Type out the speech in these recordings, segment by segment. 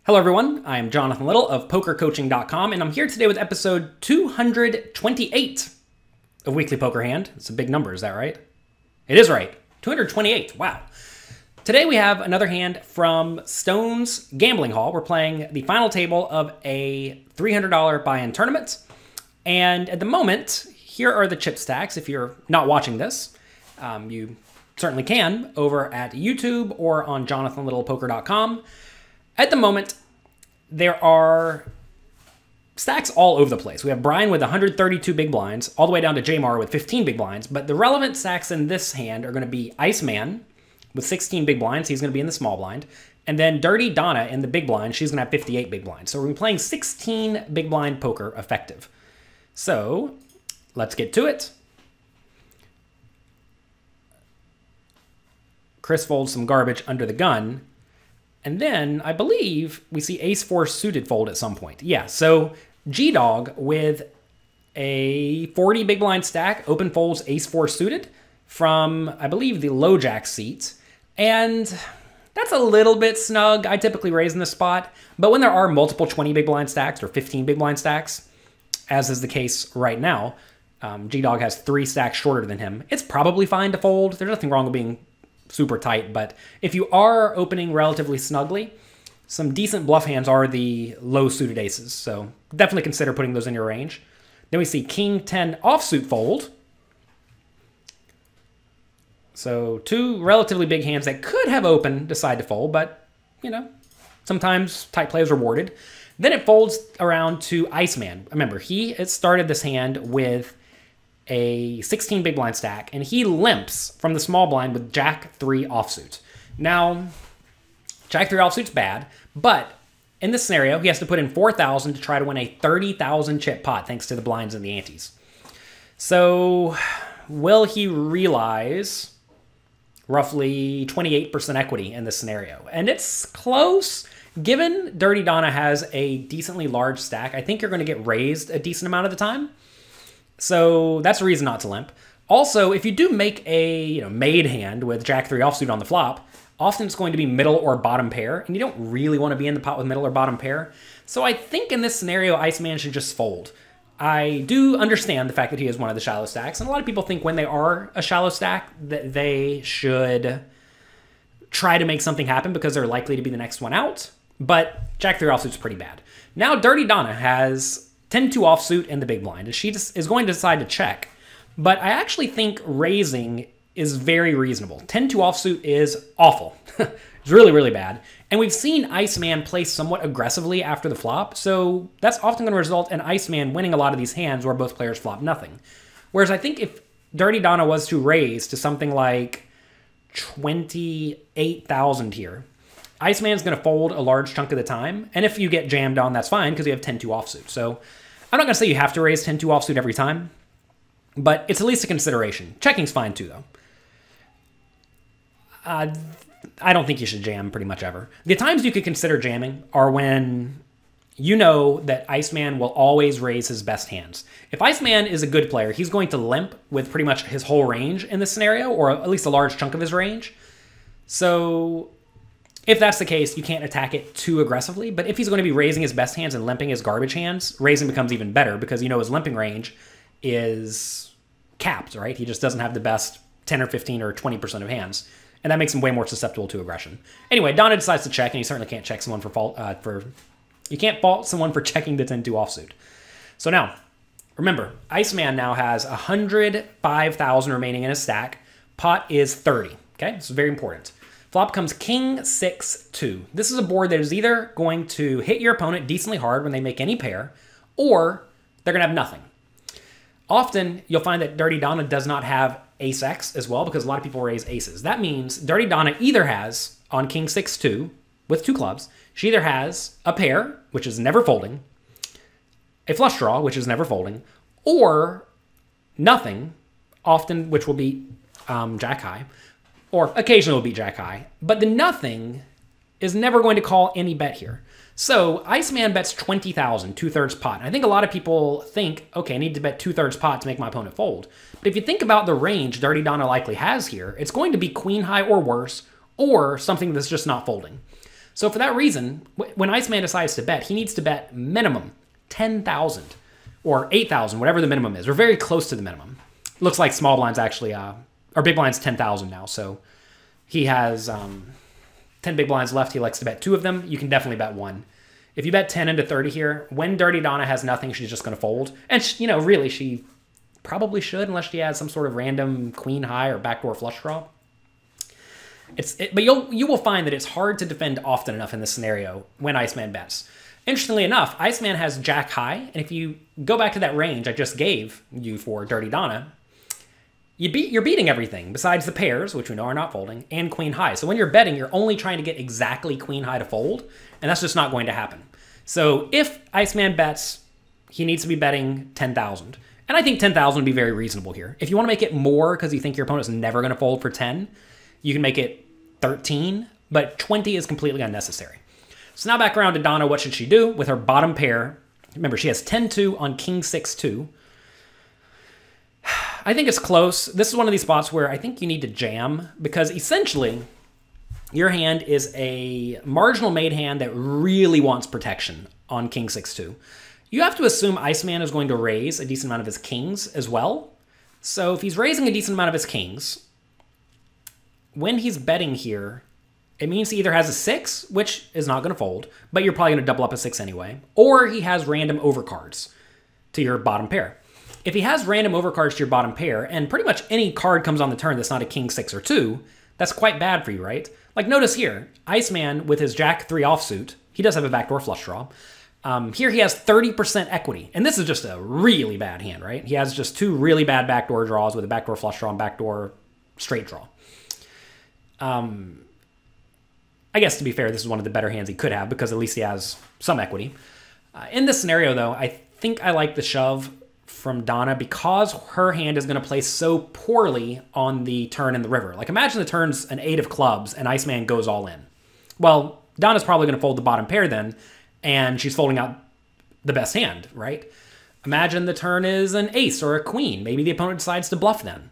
Hello everyone, I am Jonathan Little of PokerCoaching.com, and I'm here today with episode 228 of Weekly Poker Hand. It's a big number, is that right? It is right, 228, wow. Today we have another hand from Stone's Gambling Hall. We're playing the final table of a $300 buy-in tournament, and at the moment, here are the chip stacks. If you're not watching this, you certainly can over at YouTube or on JonathanLittlePoker.com. At the moment, there are stacks all over the place. We have Brian with 132 big blinds, all the way down to Jamar with 15 big blinds. But the relevant stacks in this hand are going to be Iceman with 16 big blinds. He's going to be in the small blind. And then Dirty Donna in the big blind. She's going to have 58 big blinds. So we're playing 16 big blind poker effective. So let's get to it. Chris folds some garbage under the gun. And then, I believe, we see Ace-4 suited fold at some point. Yeah, so G-Dog with a 40 big blind stack, open folds Ace-4 suited from, I believe, the low jack seat. And that's a little bit snug. I typically raise in this spot. But when there are multiple 20 big blind stacks or 15 big blind stacks, as is the case right now, G-Dog has 3 stacks shorter than him. It's probably fine to fold. There's nothing wrong with being super tight, but if you are opening relatively snugly, some decent bluff hands are the low suited aces, so definitely consider putting those in your range. Then we see King 10 offsuit fold. So 2 relatively big hands that could have open decide to fold, but, you know, sometimes tight play is rewarded. Then it folds around to Iceman. Remember, he started this hand with a 16 big blind stack, and he limps from the small blind with Jack 3 offsuit. Now, Jack 3 offsuit's bad, but in this scenario, he has to put in 4,000 to try to win a 30,000 chip pot thanks to the blinds and the antes. So, will he realize roughly 28% equity in this scenario? And it's close. Given Dirty Donna has a decently large stack, I think you're going to get raised a decent amount of the time. So that's a reason not to limp. Also, if you do make a made hand with Jack 3 offsuit on the flop, often it's going to be middle or bottom pair, and you don't really want to be in the pot with middle or bottom pair. So I think in this scenario, Iceman should just fold. I do understand the fact that he is one of the shallow stacks, and a lot of people think when they are a shallow stack that they should try to make something happen because they're likely to be the next one out. But Jack 3 offsuit's pretty bad. Now Dirty Donna has 10-2 offsuit in the big blind, and she just is going to decide to check. But I actually think raising is very reasonable. 10-2 offsuit is awful. It's really, really bad. And we've seen Iceman play somewhat aggressively after the flop, so that's often going to result in Iceman winning a lot of these hands where both players flop nothing. Whereas I think if Dirty Donna was to raise to something like 28,000 here, Iceman's going to fold a large chunk of the time, and if you get jammed on, that's fine because you have 10-2 offsuit. So I'm not going to say you have to raise 10-2 offsuit every time, but it's at least a consideration. Checking's fine too, though. I don't think you should jam pretty much ever. The times you could consider jamming are when you know that Iceman will always raise his best hands. If Iceman is a good player, he's going to limp with pretty much his whole range in this scenario, or at least a large chunk of his range. So if that's the case, you can't attack it too aggressively. But if he's going to be raising his best hands and limping his garbage hands, raising becomes even better because you know his limping range is capped, right? He just doesn't have the best 10 or 15 or 20% of hands. And that makes him way more susceptible to aggression. Anyway, Donna decides to check, and you certainly can't check someone you can't fault someone for checking the 10-2 offsuit. So now, remember, Iceman now has 105,000 remaining in his stack. Pot is 30, okay? This is very important. Flop comes King 6-2. This is a board that is either going to hit your opponent decently hard when they make any pair, or they're going to have nothing. Often, you'll find that Dirty Donna does not have Ace-X as well, because a lot of people raise aces. That means Dirty Donna either has, on King 6-2, with 2 clubs, she either has a pair, which is never folding, a flush draw, which is never folding, or nothing, often, which will be Jack High, or occasionally will be Jack High, but the nothing is never going to call any bet here. So Iceman bets 20,000, 2/3 pot. And I think a lot of people think, okay, I need to bet 2/3 pot to make my opponent fold. But if you think about the range Dirty Donna likely has here, it's going to be queen high or worse, or something that's just not folding. So for that reason, when Iceman decides to bet, he needs to bet minimum 10,000 or 8,000, whatever the minimum is. We're very close to the minimum. Looks like small blind's actually, or big blind's 10,000 now. So he has 10 big blinds left. He likes to bet 2 of them. You can definitely bet 1. If you bet 10 into 30 here, when Dirty Donna has nothing, she's just going to fold. And, really, she probably should, unless she has some sort of random queen high or backdoor flush draw. But you will find that it's hard to defend often enough in this scenario when Iceman bets. Interestingly enough, Iceman has Jack high, and if you go back to that range I just gave you for Dirty Donna, you're beating everything besides the pairs, which we know are not folding, and queen high. So when you're betting, you're only trying to get exactly queen high to fold, and that's just not going to happen. So if Iceman bets, he needs to be betting 10,000. And I think 10,000 would be very reasonable here. If you want to make it more because you think your opponent's never going to fold for 10, you can make it 13, but 20 is completely unnecessary. So now back around to Donna, what should she do with her bottom pair? Remember, she has 10-2 on king 6-2. I think it's close. This is one of these spots where I think you need to jam because essentially your hand is a marginal made hand that really wants protection on king 6-2. You have to assume Iceman is going to raise a decent amount of his kings as well. So if he's raising a decent amount of his kings, when he's betting here, it means he either has a 6, which is not going to fold, but you're probably going to double up a 6 anyway, or he has random overcards to your bottom pair. If he has random overcards to your bottom pair, and pretty much any card comes on the turn that's not a king 6 or 2, that's quite bad for you, right? Like notice here, Iceman with his Jack 3 offsuit, he does have a backdoor flush draw. Here he has 30% equity, and this is just a really bad hand, right? He has just 2 really bad backdoor draws with a backdoor flush draw and backdoor straight draw. I guess to be fair, this is one of the better hands he could have because at least he has some equity. In this scenario, though, I think I like the shove from Donna because her hand is going to play so poorly on the turn in the river. Like imagine the turn's an 8 of clubs and Iceman goes all in. Well, Donna's probably going to fold the bottom pair then, and she's folding out the best hand, right? Imagine the turn is an ace or a queen. Maybe the opponent decides to bluff then.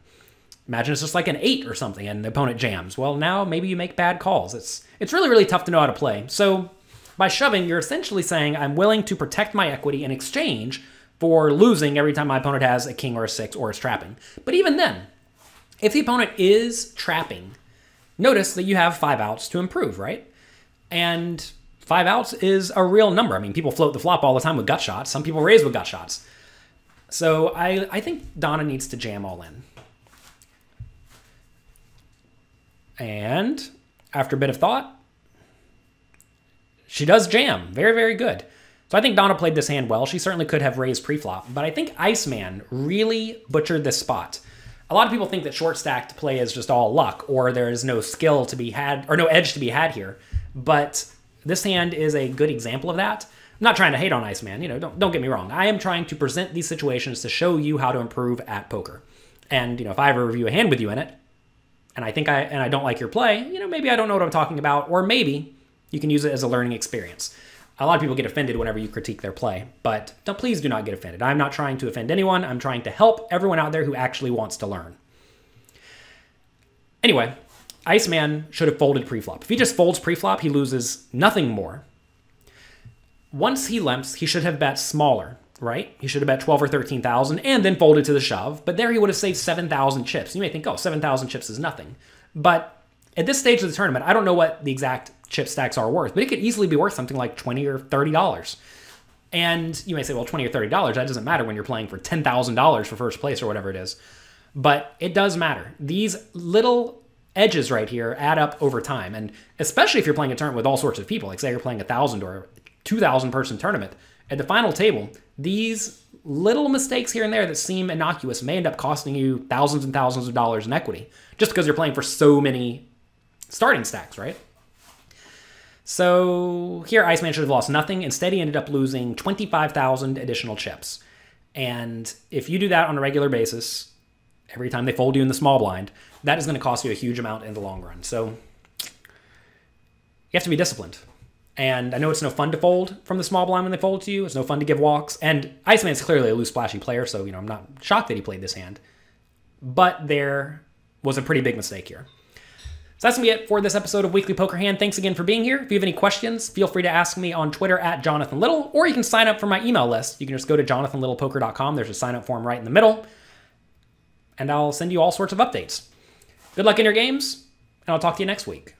Imagine it's just like an 8 or something and the opponent jams. Well, now maybe you make bad calls. It's really, really tough to know how to play. So by shoving, you're essentially saying I'm willing to protect my equity in exchange for losing every time my opponent has a king or a 6 or is trapping. But even then, if the opponent is trapping, notice that you have 5 outs to improve, right? And 5 outs is a real number. I mean, people float the flop all the time with gut shots. Some people raise with gut shots. So I think Donna needs to jam all in. And after a bit of thought, she does jam. Very, very good. So I think Donna played this hand well. She certainly could have raised pre-flop, but I think Iceman really butchered this spot. A lot of people think that short stacked play is just all luck, or there is no skill to be had, or no edge to be had here. But this hand is a good example of that. I'm not trying to hate on Iceman, don't get me wrong. I am trying to present these situations to show you how to improve at poker. And if I ever review a hand with you in it, and I don't like your play, maybe I don't know what I'm talking about, or maybe you can use it as a learning experience. A lot of people get offended whenever you critique their play, but please do not get offended. I'm not trying to offend anyone. I'm trying to help everyone out there who actually wants to learn. Anyway, Iceman should have folded preflop. If he just folds preflop, he loses nothing more. Once he limps, he should have bet smaller, right? He should have bet 12 or 13,000 and then folded to the shove, but there he would have saved 7,000 chips. You may think, oh, 7,000 chips is nothing. But at this stage of the tournament, I don't know what the exact chip stacks are worth, but it could easily be worth something like $20 or $30. And you may say, well, $20 or $30, that doesn't matter when you're playing for $10,000 for first place or whatever it is. But it does matter. These little edges right here add up over time. And especially if you're playing a tournament with all sorts of people, like say you're playing 1,000 or 2,000 person tournament, at the final table, these little mistakes here and there that seem innocuous may end up costing you thousands and thousands of dollars in equity just because you're playing for so many starting stacks, right? So here Iceman should have lost nothing. Instead, he ended up losing 25,000 additional chips. And if you do that on a regular basis, every time they fold you in the small blind, that is going to cost you a huge amount in the long run. So you have to be disciplined. And I know it's no fun to fold from the small blind when they fold to you. It's no fun to give walks. And Iceman's clearly a loose, splashy player, so I'm not shocked that he played this hand. But there was a pretty big mistake here. So that's going to be it for this episode of Weekly Poker Hand. Thanks again for being here. If you have any questions, feel free to ask me on Twitter at Jonathan Little, or you can sign up for my email list. You can just go to jonathanlittlepoker.com. There's a sign up form right in the middle, and I'll send you all sorts of updates. Good luck in your games, and I'll talk to you next week.